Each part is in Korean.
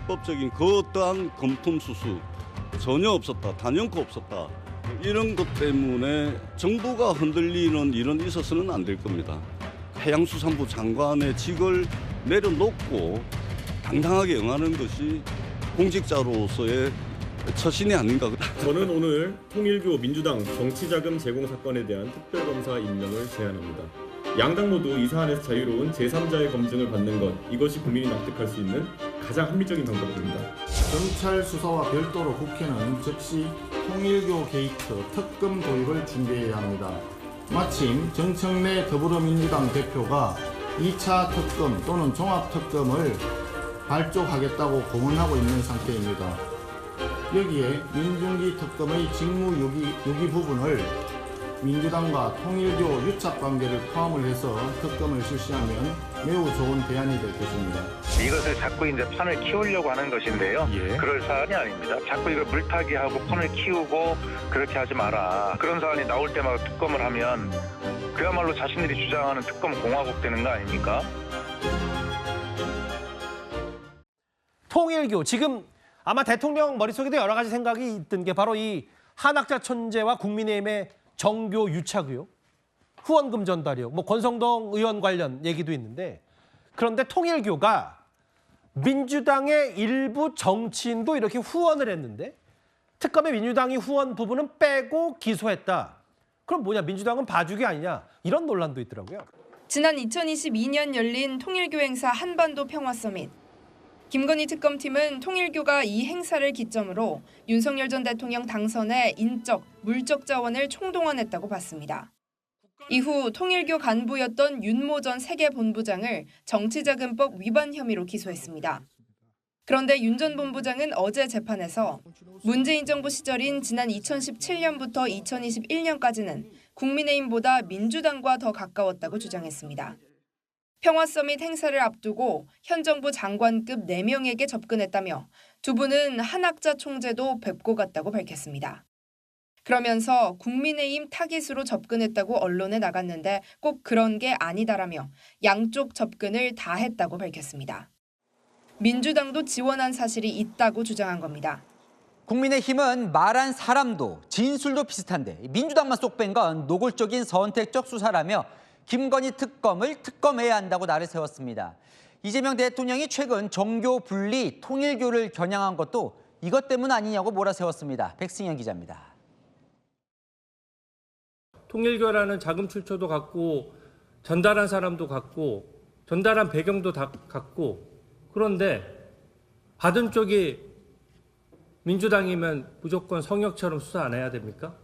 불법적인 그 어떠한 검토수수 전혀 없었다, 단연코 없었다. 이런 것 때문에 정부가 흔들리는 일은 있어서는 안 될 겁니다. 해양수산부 장관의 직을 내려놓고 당당하게 응하는 것이 공직자로서의 처신이 아닌가. 저는 오늘 통일교 민주당 정치자금 제공 사건에 대한 특별검사 임명을 제안합니다. 양당 모두 이 사안에서 자유로운 제3자의 검증을 받는 것, 이것이 국민이 납득할 수 있는 가장 합리적인 방법입니다. 경찰 수사와 별도로 국회는 즉시 통일교 게이트 특검 도입을 준비해야 합니다. 마침 정청래 더불어민주당 대표가 2차 특검 또는 종합특검을 발족하겠다고 공언하고 있는 상태입니다. 여기에 민중기 특검의 직무유기 부분을 민주당과 통일교 유착관계를 포함을 해서 특검을 실시하면 매우 좋은 대안이 될 것입니다. 이것을 자꾸 이제 판을 키우려고 하는 것인데요. 그럴 사안이 아닙니다. 자꾸 이걸 물타기하고 판을 키우고 그렇게 하지 마라. 그런 사안이 나올 때마다 특검을 하면 그야말로 자신들이 주장하는 특검 공화국 되는 거 아닙니까? 통일교, 지금 아마 대통령 머릿속에도 여러 가지 생각이 있던 게 바로 이 한학자 천재와 국민의힘의 정교 유착 의혹, 후원금 전달 의혹, 뭐 권성동 의원 관련 얘기도 있는데, 그런데 통일교가 민주당의 일부 정치인도 이렇게 후원을 했는데 특검에 민주당이 후원 부분은 빼고 기소했다. 그럼 뭐냐, 민주당은 봐주기 아니냐, 이런 논란도 있더라고요. 지난 2022년 열린 통일교 행사 한반도 평화 서밋. 김건희 특검팀은 통일교가 이 행사를 기점으로 윤석열 전 대통령 당선에 인적, 물적 자원을 총동원했다고 봤습니다. 이후 통일교 간부였던 윤모 전 세계본부장을 정치자금법 위반 혐의로 기소했습니다. 그런데 윤 전 본부장은 어제 재판에서 문재인 정부 시절인 지난 2017년부터 2021년까지는 국민의힘보다 민주당과 더 가까웠다고 주장했습니다. 평화서밋 행사를 앞두고 현 정부 장관급 4명에게 접근했다며 두 분은 한학자 총재도 뵙고 갔다고 밝혔습니다. 그러면서 국민의힘 타깃으로 접근했다고 언론에 나갔는데 꼭 그런 게 아니다라며 양쪽 접근을 다 했다고 밝혔습니다. 민주당도 지원한 사실이 있다고 주장한 겁니다. 국민의힘은 말한 사람도 진술도 비슷한데 민주당만 쏙 뺀 건 노골적인 선택적 수사라며 김건희 특검을 특검해야 한다고 날을 세웠습니다. 이재명 대통령이 최근 정교 분리 통일교를 겨냥한 것도 이것 때문 아니냐고 몰아세웠습니다. 백승현 기자입니다. 통일교라는 자금 출처도 같고 전달한 사람도 같고 전달한 배경도 다 같고, 그런데 받은 쪽이 민주당이면 무조건 성역처럼 수사 안 해야 됩니까?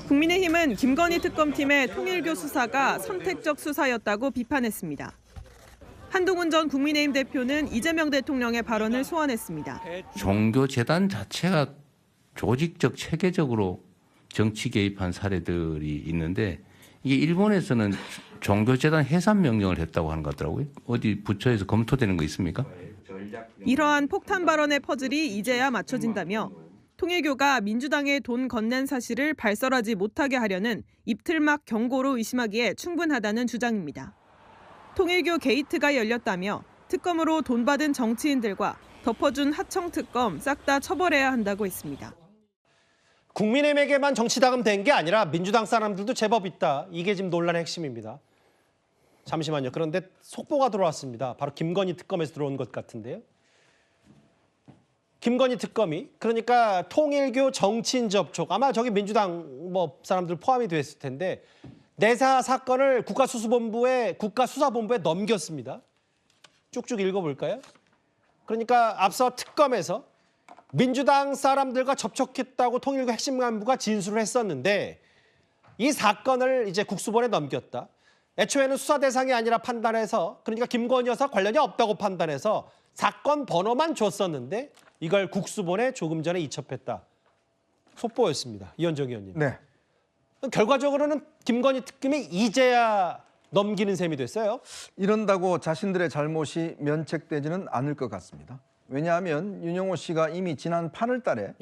국민의힘은 김건희 특검팀의 통일교 수사가 선택적 수사였다고 비판했습니다. 한동훈 전 국민의힘 대표는 이재명 대통령의 발언을 소환했습니다. 종교재단 자체가 조직적, 체계적으로 정치 개입한 사례들이 있는데, 이게 일본에서는 종교재단 해산 명령을 했다고 하는 것 같더라고요. 어디 부처에서 검토되는 거 있습니까? 이러한 폭탄 발언의 퍼즐이 이제야 맞춰진다며 통일교가 민주당에 돈 건넨 사실을 발설하지 못하게 하려는 입틀막 경고로 의심하기에 충분하다는 주장입니다. 통일교 게이트가 열렸다며 특검으로 돈 받은 정치인들과 덮어준 하청 특검 싹 다 처벌해야 한다고 했습니다. 국민의힘에게만 정치자금 된 게 아니라 민주당 사람들도 제법 있다. 이게 지금 논란의 핵심입니다. 잠시만요. 그런데 속보가 들어왔습니다. 바로 김건희 특검에서 들어온 것 같은데요. 김건희 특검이, 그러니까 통일교 정치인 접촉, 아마 저기 민주당 뭐 사람들 포함이 됐을 텐데, 내사 사건을 국가수사본부에 넘겼습니다. 쭉쭉 읽어볼까요? 그러니까 앞서 특검에서 민주당 사람들과 접촉했다고 통일교 핵심 간부가 진술을 했었는데, 이 사건을 이제 국수본에 넘겼다. 애초에는 수사 대상이 아니라 판단해서, 그러니까 김건희 여사 관련이 없다고 판단해서 사건 번호만 줬었는데 이걸 국수본에 조금 전에 이첩했다. 속보였습니다. 이현정 의원님. 네. 결과적으로는 김건희 특검이 이제야 넘기는 셈이 됐어요. 이런다고 자신들의 잘못이 면책되지는 않을 것 같습니다. 왜냐하면 윤영호 씨가 이미 지난 8월 달에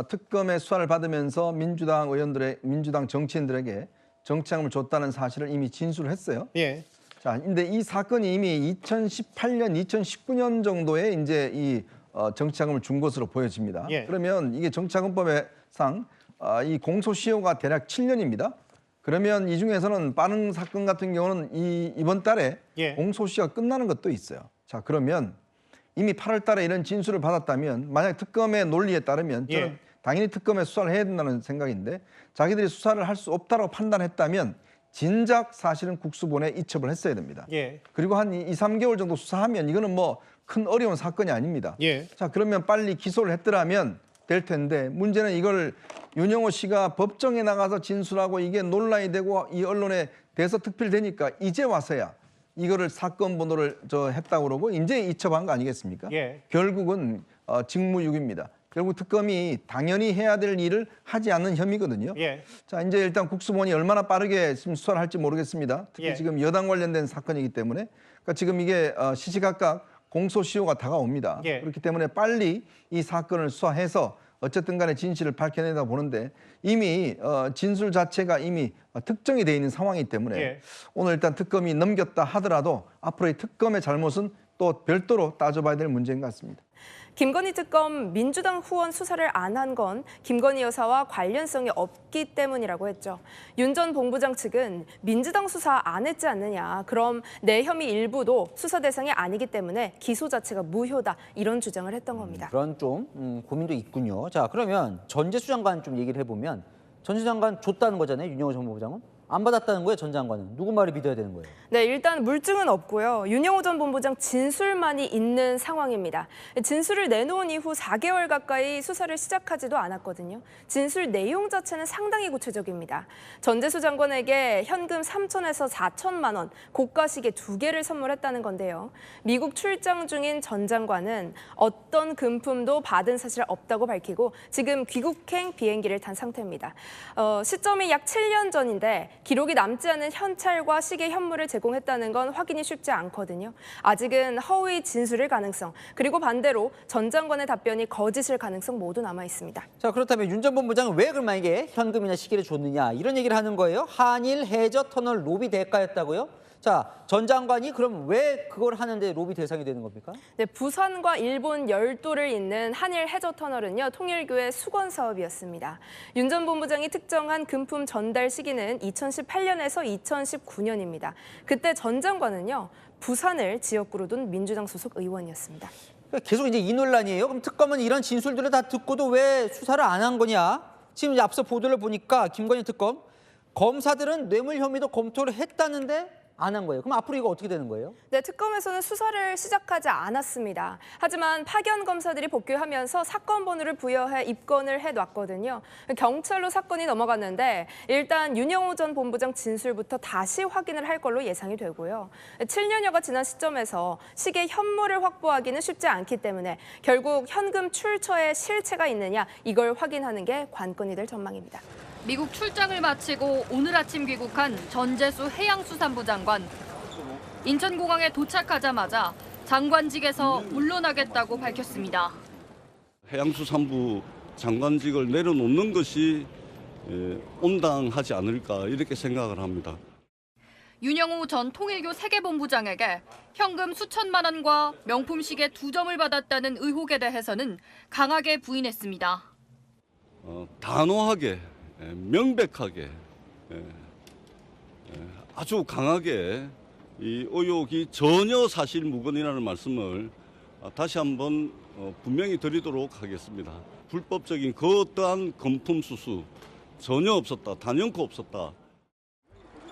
특검의 수사를 받으면서 민주당 정치인들에게 정치자금을 줬다는 사실을 이미 진술을 했어요. 자, 근데 이 사건이 이미 2018년, 2019년 정도에 이제 이 정치자금을 준 것으로 보여집니다. 예. 그러면 이게 정치자금법상 이 공소시효가 대략 7년입니다. 그러면 이 중에서는 빠른 사건 같은 경우는 이번 달에 예. 공소시효가 끝나는 것도 있어요. 자, 그러면 이미 8월 달에 이런 진술을 받았다면 만약 특검의 논리에 따르면 저는 예. 당연히 특검에 수사를 해야 된다는 생각인데 자기들이 수사를 할 수 없다고 판단했다면 진작 사실은 국수본에 이첩을 했어야 됩니다. 예. 그리고 한 2, 3개월 정도 수사하면 이거는 뭐 큰 어려운 사건이 아닙니다. 예. 자, 그러면 빨리 기소를 했더라면 될 텐데 문제는 이걸 윤영호 씨가 법정에 나가서 진술하고 이게 논란이 되고 이 언론에 대서특필되니까 이제 와서야 이거를 사건 번호를 했다고 그러고 이제 이첩한 거 아니겠습니까? 예. 결국은 직무유기입니다. 결국 특검이 당연히 해야 될 일을 하지 않는 혐의거든요. 예. 자, 이제 일단 국수본이 얼마나 빠르게 지금 수사를 할지 모르겠습니다. 특히 예. 지금 여당 관련된 사건이기 때문에 그러니까 지금 이게 시시각각 공소시효가 다가옵니다. 예. 그렇기 때문에 빨리 이 사건을 수사해서 어쨌든 간에 진실을 밝혀내다 보는데 이미 진술 자체가 이미 특정이 돼 있는 상황이기 때문에 예. 오늘 일단 특검이 넘겼다 하더라도 앞으로 이 특검의 잘못은 또 별도로 따져봐야 될 문제인 것 같습니다. 김건희 특검 민주당 후원 수사를 안 한 건 김건희 여사와 관련성이 없기 때문이라고 했죠. 윤 전 본부장 측은 민주당 수사 안 했지 않느냐. 그럼 내 혐의 일부도 수사 대상이 아니기 때문에 기소 자체가 무효다. 이런 주장을 했던 겁니다. 그런 좀 고민도 있군요. 자, 그러면 전재수 장관 좀 얘기를 해보면 전재수 장관 줬다는 거잖아요. 윤영호 전 본부장은. 안 받았다는 거예요, 전 장관은. 누구 말을 믿어야 되는 거예요? 네, 일단 물증은 없고요. 윤영호 전 본부장 진술만이 있는 상황입니다. 진술을 내놓은 이후 4개월 가까이 수사를 시작하지도 않았거든요. 진술 내용 자체는 상당히 구체적입니다. 전재수 장관에게 현금 3천에서 4천만 원, 고가 시계 2개를 선물했다는 건데요. 미국 출장 중인 전 장관은 어떤 금품도 받은 사실 없다고 밝히고 지금 귀국행 비행기를 탄 상태입니다. 시점이 약 7년 전인데 기록이 남지 않은 현찰과 시계 현물을 제공했다는 건 확인이 쉽지 않거든요. 아직은 허위 진술일 가능성, 그리고 반대로 전 장관의 답변이 거짓일 가능성 모두 남아 있습니다. 자, 그렇다면 윤 전 본부장은 왜 그럼 만약에 현금이나 시계를 줬느냐 이런 얘기를 하는 거예요. 한일 해저 터널 로비 대가였다고요? 자, 전 장관이 그럼 왜 그걸 하는데 로비 대상이 되는 겁니까? 네, 부산과 일본 열도를 잇는 한일 해저 터널은요, 통일교의 수건 사업이었습니다. 윤 전 본부장이 특정한 금품 전달 시기는 2018년에서 2019년입니다. 그때 전 장관은요, 부산을 지역구로 둔 민주당 소속 의원이었습니다. 계속 이제 이 논란이에요. 그럼 특검은 이런 진술들을 다 듣고도 왜 수사를 안 한 거냐? 지금 이제 앞서 보도를 보니까 김건희 특검 검사들은 뇌물 혐의도 검토를 했다는데 안 한 거예요. 그럼 앞으로 이거 어떻게 되는 거예요? 네, 특검에서는 수사를 시작하지 않았습니다. 하지만 파견 검사들이 복귀하면서 사건 번호를 부여해 입건을 해놨거든요. 경찰로 사건이 넘어갔는데 일단 윤영호 전 본부장 진술부터 다시 확인을 할 걸로 예상이 되고요. 7년여가 지난 시점에서 시계 현물을 확보하기는 쉽지 않기 때문에 결국 현금 출처에 실체가 있느냐 이걸 확인하는 게 관건이 될 전망입니다. 미국 출장을 마치고 오늘 아침 귀국한 전재수 해양수산부 장관. 인천공항에 도착하자마자 장관직에서 물러나겠다고 밝혔습니다. 해양수산부 장관직을 내려놓는 것이 온당하지 않을까 이렇게 생각을 합니다. 윤영호 전 통일교 세계본부장에게 현금 수천만 원과 명품 시계 2점을 받았다는 의혹에 대해서는 강하게 부인했습니다. 단호하게 명백하게 아주 강하게 이 의혹이 전혀 사실무근이라는 말씀을 다시 한번 분명히 드리도록 하겠습니다. 불법적인 그 어떠한 금품 수수 전혀 없었다. 단연코 없었다.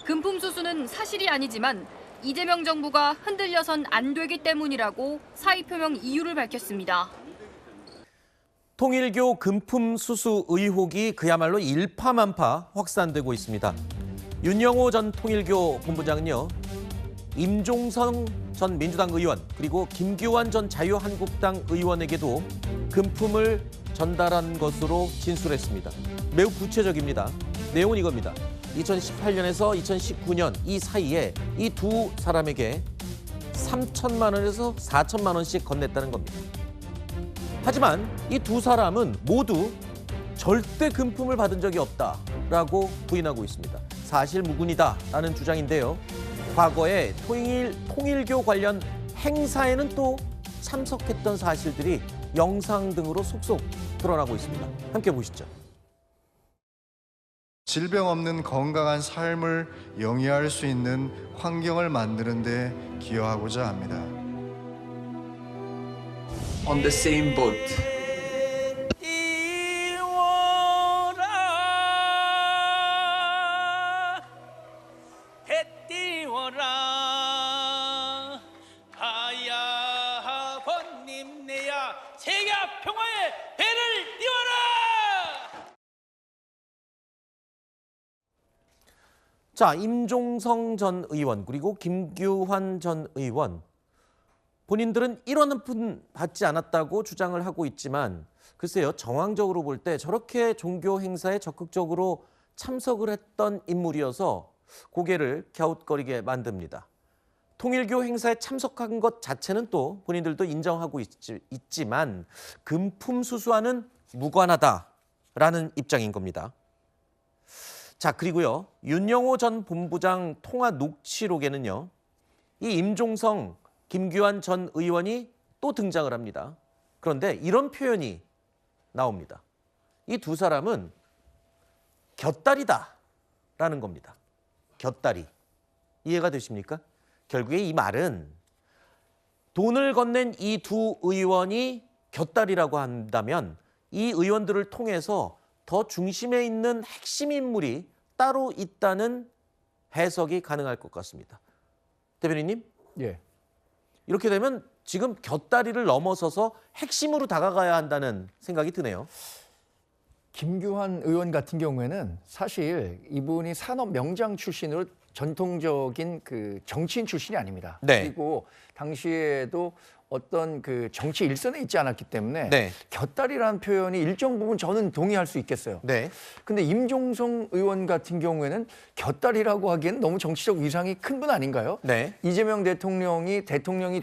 금품 수수는 사실이 아니지만 이재명 정부가 흔들려선 안 되기 때문이라고 사의 표명 이유를 밝혔습니다. 통일교 금품 수수 의혹이 그야말로 일파만파 확산되고 있습니다. 윤영호 전 통일교 본부장은요, 임종성 전 민주당 의원 그리고 김규환 전 자유한국당 의원에게도 금품을 전달한 것으로 진술했습니다. 매우 구체적입니다. 내용은 이겁니다. 2018년에서 2019년 이 사이에 이 두 사람에게 3천만 원에서 4천만 원씩 건넸다는 겁니다. 하지만 이 두 사람은 모두 절대 금품을 받은 적이 없다라고 부인하고 있습니다. 사실무근이다라는 주장인데요. 과거에 통일교 관련 행사에는 또 참석했던 사실들이 영상 등으로 속속 드러나고 있습니다. 함께 보시죠. 질병 없는 건강한 삶을 영위할 수 있는 환경을 만드는 데 기여하고자 합니다. On the same boat. 자, 임종성 전 의원 그리고 김규환 전 의원 본인들은 1원 한 푼 받지 않았다고 주장을 하고 있지만 글쎄요, 정황적으로 볼 때 저렇게 종교 행사에 적극적으로 참석을 했던 인물이어서 고개를 갸웃거리게 만듭니다. 통일교 행사에 참석한 것 자체는 또 본인들도 인정하고 있지만 금품 수수와는 무관하다라는 입장인 겁니다. 자, 그리고요, 윤영호 전 본부장 통화 녹취록에는요, 이 임종성, 김규환 전 의원이 또 등장을 합니다. 그런데 이런 표현이 나옵니다. 이 두 사람은 곁다리다라는 겁니다. 곁다리. 이해가 되십니까? 결국에 이 말은 돈을 건넨 이 두 의원이 곁다리라고 한다면 이 의원들을 통해서 더 중심에 있는 핵심 인물이 따로 있다는 해석이 가능할 것 같습니다. 대변인님? 예. 이렇게 되면 지금 곁다리를 넘어서서 핵심으로 다가가야 한다는 생각이 드네요. 김규환 의원 같은 경우에는 사실 이분이 산업 명장 출신으로 전통적인 그 정치인 출신이 아닙니다. 네. 그리고 당시에도 어떤 그 정치 일선에 있지 않았기 때문에 네. 곁다리라는 표현이 일정 부분 저는 동의할 수 있겠어요. 네. 근데 임종성 의원 같은 경우에는 곁다리라고 하기에는 너무 정치적 위상이 큰 분 아닌가요? 네. 이재명 대통령이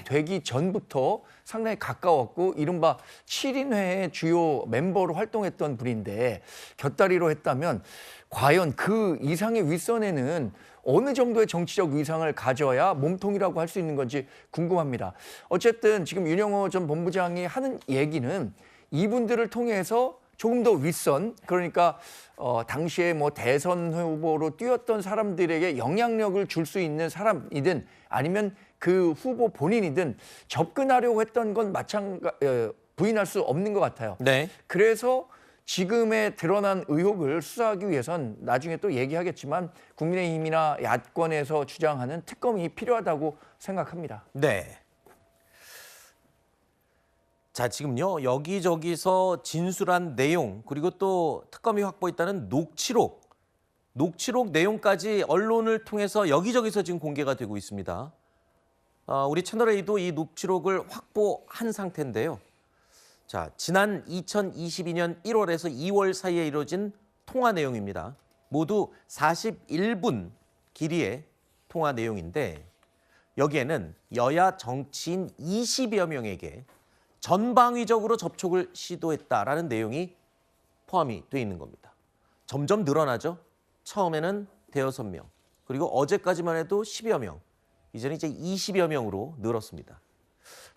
되기 전부터 상당히 가까웠고 이른바 7인회의 주요 멤버로 활동했던 분인데 곁다리로 했다면 과연 그 이상의 윗선에는 어느 정도의 정치적 위상을 가져야 몸통이라고 할 수 있는 건지 궁금합니다. 어쨌든 지금 윤영호 전 본부장이 하는 얘기는 이분들을 통해서 조금 더 윗선, 그러니까 당시에 뭐 대선 후보로 뛰었던 사람들에게 영향력을 줄 수 있는 사람이든 아니면 그 후보 본인이든 접근하려고 했던 건 부인할 수 없는 것 같아요. 네. 그래서 지금의 드러난 의혹을 수사하기 위해선 나중에 또 얘기하겠지만 국민의힘이나 야권에서 주장하는 특검이 필요하다고 생각합니다. 네. 자, 지금요, 여기저기서 진술한 내용 그리고 또 특검이 확보했다는 녹취록 내용까지 언론을 통해서 여기저기서 지금 공개가 되고 있습니다. 우리 채널A도 이 녹취록을 확보한 상태인데요. 자, 지난 2022년 1월에서 2월 사이에 이루어진 통화 내용입니다. 모두 41분 길이의 통화 내용인데 여기에는 여야 정치인 20여 명에게 전방위적으로 접촉을 시도했다라는 내용이 포함이 돼 있는 겁니다. 점점 늘어나죠. 처음에는 대여섯 명, 그리고 어제까지만 해도 10여 명, 이제는 이제 20여 명으로 늘었습니다.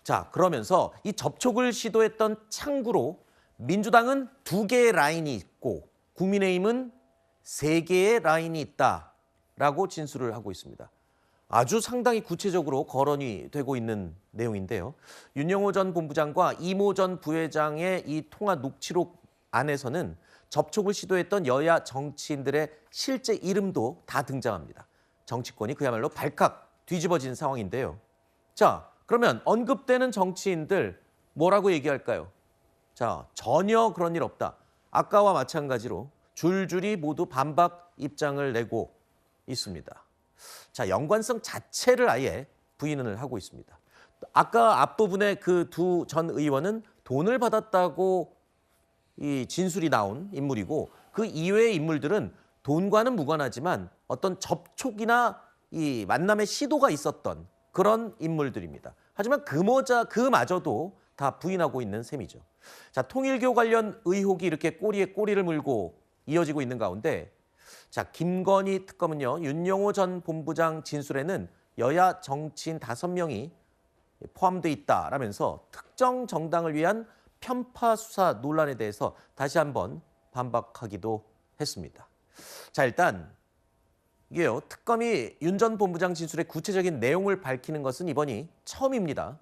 자, 그러면서 이 접촉을 시도했던 창구로 민주당은 2개의 라인이 있고 국민의힘은 3개의 라인이 있다라고 진술을 하고 있습니다. 아주 상당히 구체적으로 거론이 되고 있는 내용인데요. 윤영호 전 본부장과 이모 전 부회장의 이 통화 녹취록 안에서는 접촉을 시도했던 여야 정치인들의 실제 이름도 다 등장합니다. 정치권이 그야말로 발칵 뒤집어진 상황인데요. 자, 그러면 언급되는 정치인들 뭐라고 얘기할까요? 자, 전혀 그런 일 없다. 아까와 마찬가지로 줄줄이 모두 반박 입장을 내고 있습니다. 자, 연관성 자체를 아예 부인을 하고 있습니다. 아까 앞부분에 그 두 전 의원은 돈을 받았다고 이 진술이 나온 인물이고 그 이외의 인물들은 돈과는 무관하지만 어떤 접촉이나 이 만남의 시도가 있었던 그런 인물들입니다. 하지만 그마저도 다 부인하고 있는 셈이죠. 자, 통일교 관련 의혹이 이렇게 꼬리에 꼬리를 물고 이어지고 있는 가운데 자, 김건희 특검은요, 윤영호 전 본부장 진술에는 여야 정치인 5명이 포함돼 있다라면서 특정 정당을 위한 편파 수사 논란에 대해서 다시 한번 반박하기도 했습니다. 자, 일단 이게요, 특검이 윤 전 본부장 진술의 구체적인 내용을 밝히는 것은 이번이 처음입니다.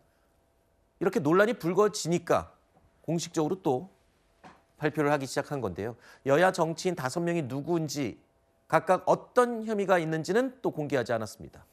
이렇게 논란이 불거지니까 공식적으로 또 발표를 하기 시작한 건데요. 여야 정치인 5명이 누구인지 각각 어떤 혐의가 있는지는 또 공개하지 않았습니다.